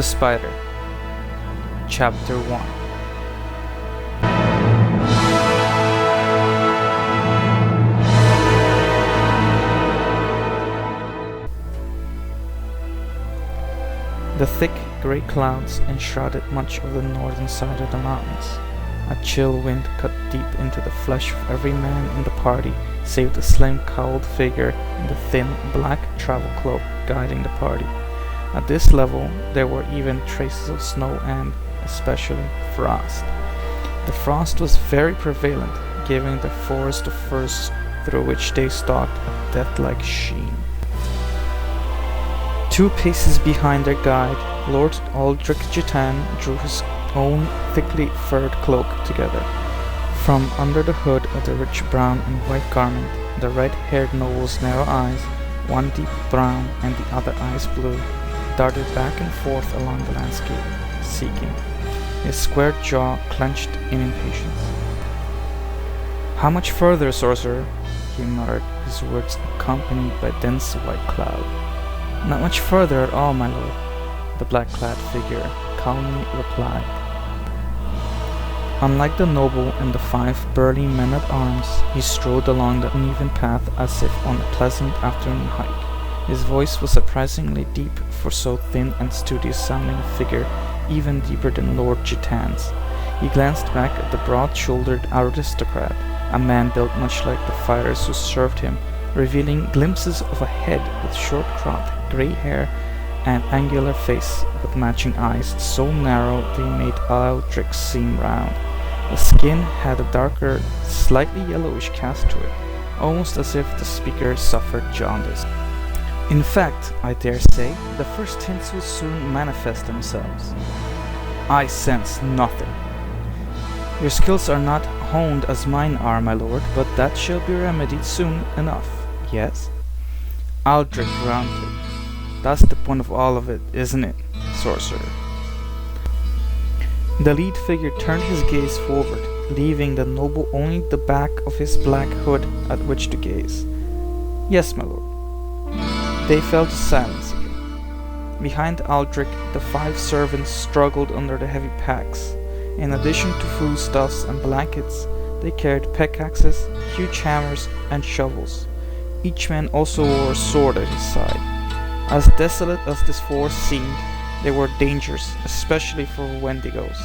Spider, Chapter 1. The thick grey clouds enshrouded much of the northern side of the mountains. A chill wind cut deep into the flesh of every man in the party, save the slim cowled figure in the thin black travel cloak guiding the party. At this level there were even traces of snow and, especially, frost. The frost was very prevalent, giving the forest of firs through which they stalked a death-like sheen. 2 paces behind their guide, Lord Aldrich Gitan drew his own thickly furred cloak together. From under the hood of the rich brown and white garment, the red-haired noble's narrow eyes, one deep brown and the other eyes blue, darted back and forth along the landscape, seeking. His square jaw clenched in impatience. "How much further, sorcerer?" he muttered, his words accompanied by dense white cloud. "Not much further at all, my lord," the black-clad figure calmly replied. Unlike the noble and the 5 burly men-at-arms, he strode along the uneven path as if on a pleasant afternoon hike. His voice was surprisingly deep for so thin and studious-sounding a figure, even deeper than Lord Gitan's. He glanced back at the broad-shouldered aristocrat, a man built much like the fighters who served him, revealing glimpses of a head with short-cropped grey hair and angular face with matching eyes so narrow they made Aldrich seem round. The skin had a darker, slightly yellowish cast to it, almost as if the speaker suffered jaundice. "In fact, I dare say, the first hints will soon manifest themselves." "I sense nothing." "Your skills are not honed as mine are, my lord, but that shall be remedied soon enough, yes?" Aldrich grunted. "That's the point of all of it, isn't it, sorcerer?" The lead figure turned his gaze forward, leaving the noble only the back of his black hood at which to gaze. "Yes, my lord." They fell to silence again. Behind Aldrich, the 5 servants struggled under the heavy packs. In addition to foodstuffs and blankets, they carried pickaxes, huge hammers, and shovels. Each man also wore a sword at his side. As desolate as this forest seemed, they were dangerous, especially for Wendigos.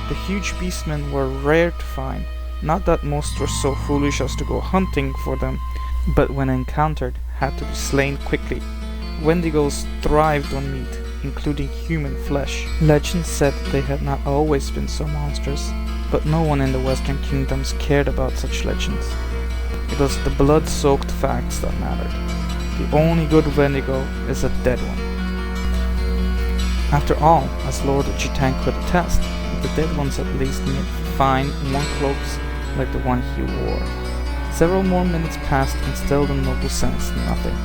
The huge beastmen were rare to find, not that most were so foolish as to go hunting for them, but when encountered, had to be slain quickly. Wendigos thrived on meat, including human flesh. Legend said they had not always been so monstrous, but no one in the Western Kingdoms cared about such legends. It was the blood-soaked facts that mattered. The only good Wendigo is a dead one. After all, as Lord Gitan could attest, the dead ones at least made fine, worn cloaks like the one he wore. Several more minutes passed and still the noble sensed nothing.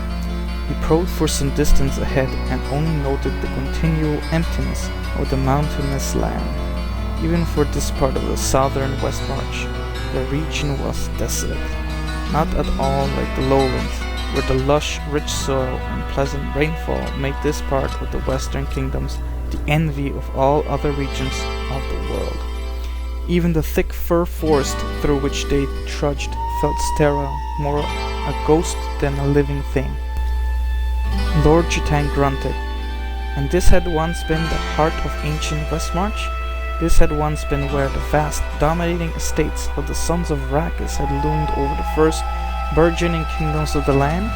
He probed for some distance ahead and only noted the continual emptiness of the mountainous land. Even for this part of the southern West March, the region was desolate. Not at all like the lowlands, where the lush, rich soil and pleasant rainfall made this part of the Western Kingdoms the envy of all other regions of the world. Even the thick fir forest through which they trudged felt sterile, more a ghost than a living thing. Lord Gitan grunted. And this had once been the heart of ancient Westmarch? This had once been where the vast, dominating estates of the sons of Rakis had loomed over the first burgeoning kingdoms of the land?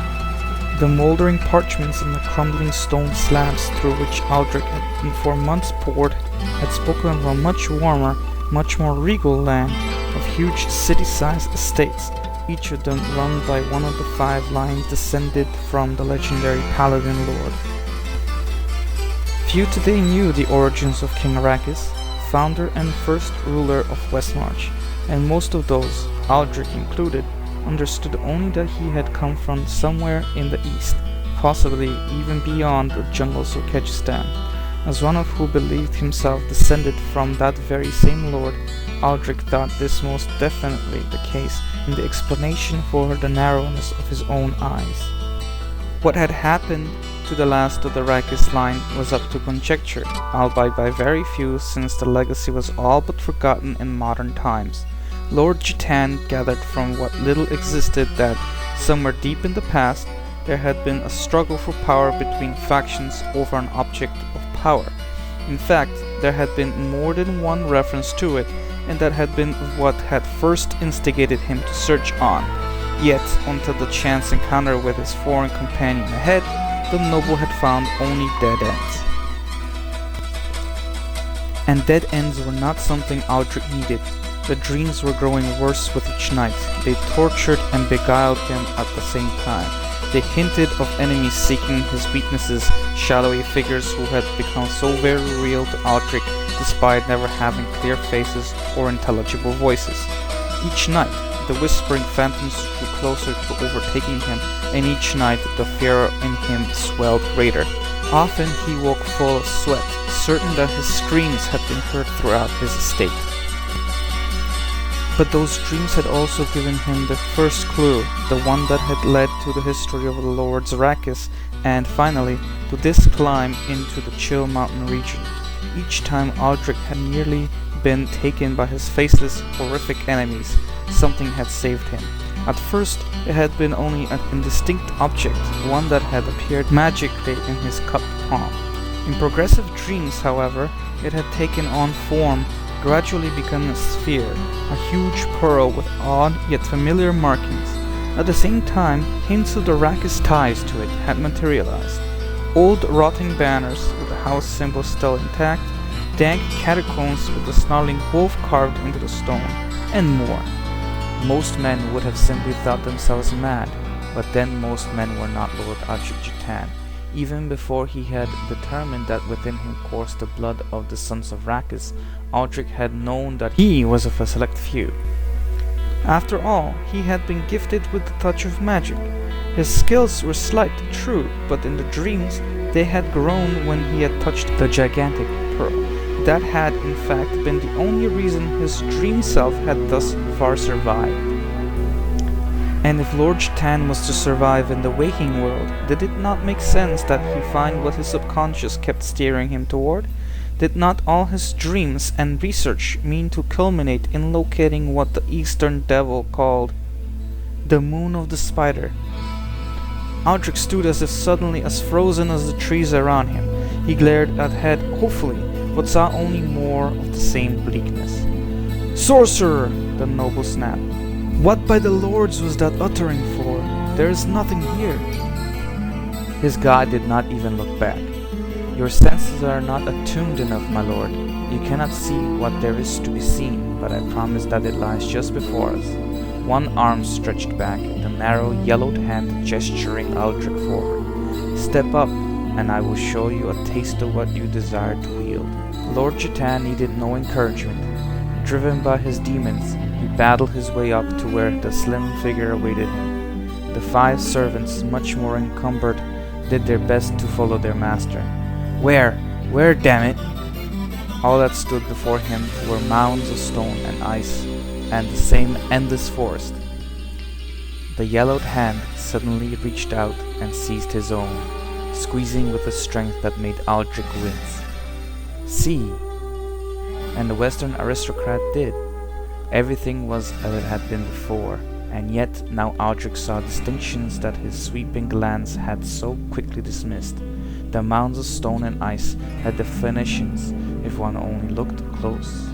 The moldering parchments and the crumbling stone slabs through which Aldrich had for months pored had spoken of a much warmer, much more regal land of huge city-sized estates, each of them run by one of the 5 lines descended from the legendary Paladin Lord. Few today knew the origins of King Arrakis, founder and first ruler of Westmarch, and most of those, Aldrich included, understood only that he had come from somewhere in the east, possibly even beyond the jungles of Kyrgyzstan. As one of who believed himself descended from that very same lord, Aldrich thought this most definitely the case in the explanation for the narrowness of his own eyes. What had happened to the last of the Rakis line was up to conjecture, albeit by very few, since the legacy was all but forgotten in modern times. Lord Jitan gathered from what little existed that, somewhere deep in the past, there had been a struggle for power between factions over an object of power. In fact, there had been more than one reference to it, and that had been what had first instigated him to search on. Yet, until the chance encounter with his foreign companion ahead, the noble had found only dead ends. And dead ends were not something Aldrich needed. The dreams were growing worse with each night. They tortured and beguiled him at the same time. They hinted of enemies seeking his weaknesses, shadowy figures who had become so very real to Aldrich despite never having clear faces or intelligible voices. Each night, the whispering phantoms drew closer to overtaking him, and each night the fear in him swelled greater. Often he woke full of sweat, certain that his screams had been heard throughout his estate. But those dreams had also given him the first clue, the one that had led to the history of the Lords Rakis, and finally, to this climb into the chill mountain region. Each time Aldrich had nearly been taken by his faceless, horrific enemies, something had saved him. At first, it had been only an indistinct object, one that had appeared magically in his cupped palm. In progressive dreams, however, it had taken on form, gradually become a sphere, a huge pearl with odd yet familiar markings. At the same time, hints of the Rakis ties to it had materialized. Old rotting banners with the house symbol still intact, dank catacombs with the snarling wolf carved into the stone, and more. Most men would have simply thought themselves mad, but then most men were not Lord Aldrich Jitan. Even before he had determined that within him coursed the blood of the sons of Rakis, Aldrich had known that he was of a select few. After all, he had been gifted with the touch of magic. His skills were slight, true, but in the dreams they had grown when he had touched the gigantic pearl. That had, in fact, been the only reason his dream self had thus far survived. And if Lord Jitan was to survive in the waking world, did it not make sense that he find what his subconscious kept steering him toward? Did not all his dreams and research mean to culminate in locating what the Eastern Devil called the Moon of the Spider? Aldrich stood as if suddenly as frozen as the trees around him. He glared ahead hopefully, but saw only more of the same bleakness. "Sorcerer!" the noble snapped. "What by the lords was that uttering for? There is nothing here." His guide did not even look back. "Your senses are not attuned enough, my lord. You cannot see what there is to be seen, but I promise that it lies just before us." One arm stretched back, the narrow yellowed hand gesturing Aldrich forward. "Step up, and I will show you a taste of what you desire to wield." Lord Jitan needed no encouragement. Driven by his demons, he battled his way up to where the slim figure awaited him. The 5 servants, much more encumbered, did their best to follow their master. Where, damn it? All that stood before him were mounds of stone and ice, and the same endless forest. The yellowed hand suddenly reached out and seized his own, squeezing with a strength that made Aldrich wince. "See!" And the Western aristocrat did. Everything was as it had been before, and yet now Aldrich saw distinctions that his sweeping glance had so quickly dismissed. The mounds of stone and ice had definitions if one only looked close.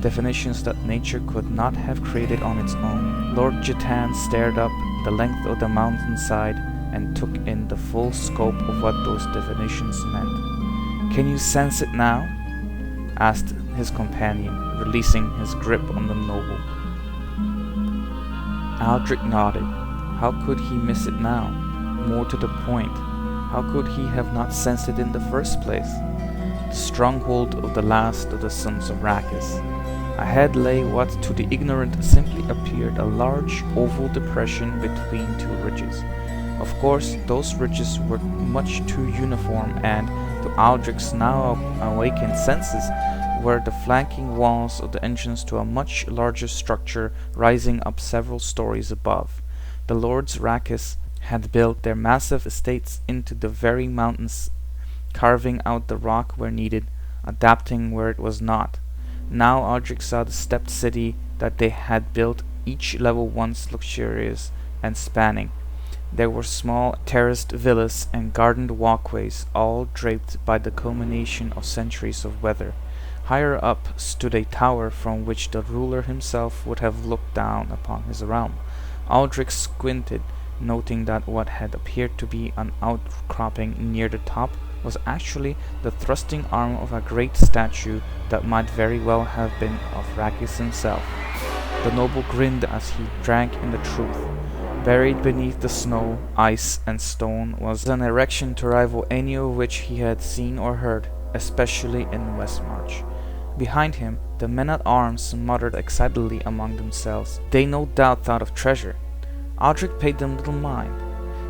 Definitions that nature could not have created on its own. Lord Jitan stared up the length of the mountainside and took in the full scope of what those definitions meant. "Can you sense it now?" asked his companion, releasing his grip on the noble. Aldrich nodded. How could he miss it now? More to the point, how could he have not sensed it in the first place? The stronghold of the last of the sons of Rakis. Ahead lay what to the ignorant simply appeared a large oval depression between 2 ridges. Of course, those ridges were much too uniform, and to Aldrich's now awakened senses were the flanking walls of the entrance to a much larger structure rising up several stories above. The Lords Rakis had built their massive estates into the very mountains, carving out the rock where needed, adapting where it was not. Now Aldrich saw the stepped city that they had built, each level once luxurious and spanning. There were small terraced villas and gardened walkways, all draped by the culmination of centuries of weather. Higher up stood a tower from which the ruler himself would have looked down upon his realm. Aldrich squinted, noting that what had appeared to be an outcropping near the top was actually the thrusting arm of a great statue that might very well have been of Rakis himself. The noble grinned as he drank in the truth. Buried beneath the snow, ice, and stone was an erection to rival any of which he had seen or heard, especially in Westmarch. Behind him, the men-at-arms muttered excitedly among themselves. They no doubt thought of treasure. Aldrich paid them little mind.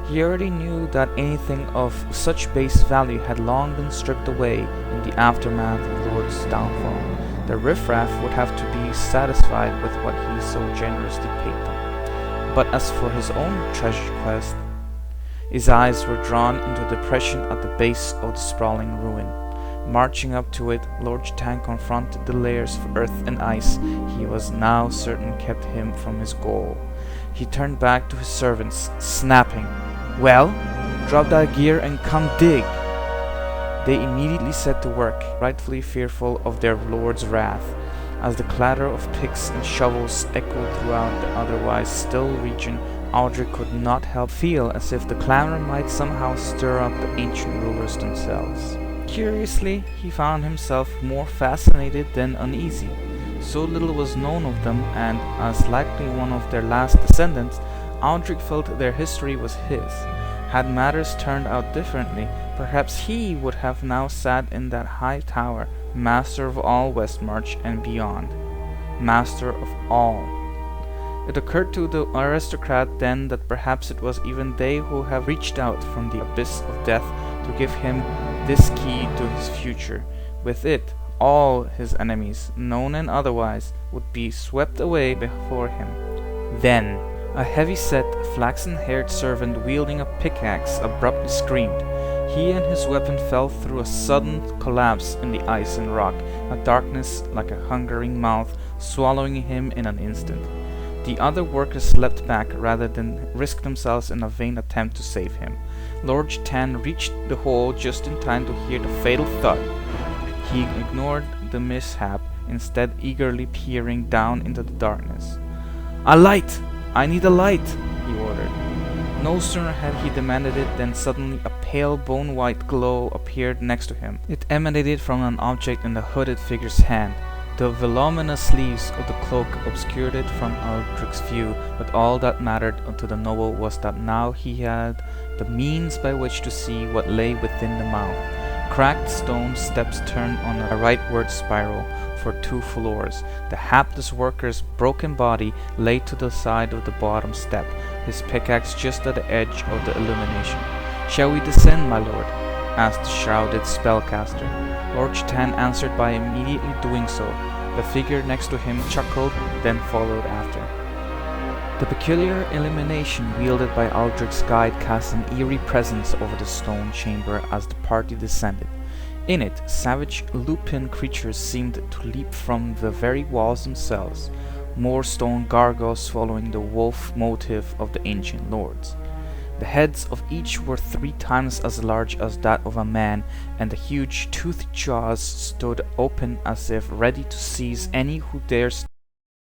He already knew that anything of such base value had long been stripped away in the aftermath of the Lord's downfall. The riffraff would have to be satisfied with what he so generously paid them. But as for his own treasure quest, his eyes were drawn into a depression at the base of the sprawling ruin. Marching up to it, Lord Chitan confronted the layers of earth and ice he was now certain kept him from his goal. He turned back to his servants, snapping, "Well, drop that gear and come dig!" They immediately set to work, rightfully fearful of their lord's wrath. As the clatter of picks and shovels echoed throughout the otherwise still region, Aldrich could not help feel as if the clamor might somehow stir up the ancient rulers themselves. Curiously, he found himself more fascinated than uneasy. So little was known of them, and as likely one of their last descendants, Aldrich felt their history was his. Had matters turned out differently, perhaps he would have now sat in that high tower, master of all Westmarch and beyond. Master of all. It occurred to the aristocrat then that perhaps it was even they who have reached out from the abyss of death to give him this key to his future. With it, all his enemies, known and otherwise, would be swept away before him. Then, a heavy-set, flaxen-haired servant wielding a pickaxe abruptly screamed. He and his weapon fell through a sudden collapse in the ice and rock, a darkness like a hungering mouth swallowing him in an instant. The other workers leapt back rather than risk themselves in a vain attempt to save him. Lord Chitan reached the hole just in time to hear the fatal thud. He ignored the mishap, instead eagerly peering down into the darkness. "A light! I need a light!" he ordered. No sooner had he demanded it than suddenly a pale bone-white glow appeared next to him. It emanated from an object in the hooded figure's hand. The voluminous sleeves of the cloak obscured it from Aldrich's view, but all that mattered to the noble was that now he had the means by which to see what lay within the mouth. Cracked stone steps turned on a rightward spiral for 2 floors. The hapless worker's broken body lay to the side of the bottom step, his pickaxe just at the edge of the illumination. "Shall we descend, my lord?" asked the shrouded spellcaster. Lord Chitan answered by immediately doing so. The figure next to him chuckled, then followed after. The peculiar illumination wielded by Aldrich's guide cast an eerie presence over the stone chamber as the party descended. In it, savage lupine creatures seemed to leap from the very walls themselves, more stone gargoyles following the wolf motif of the ancient lords. The heads of each were 3 times as large as that of a man, and the huge toothed jaws stood open as if ready to seize any who dares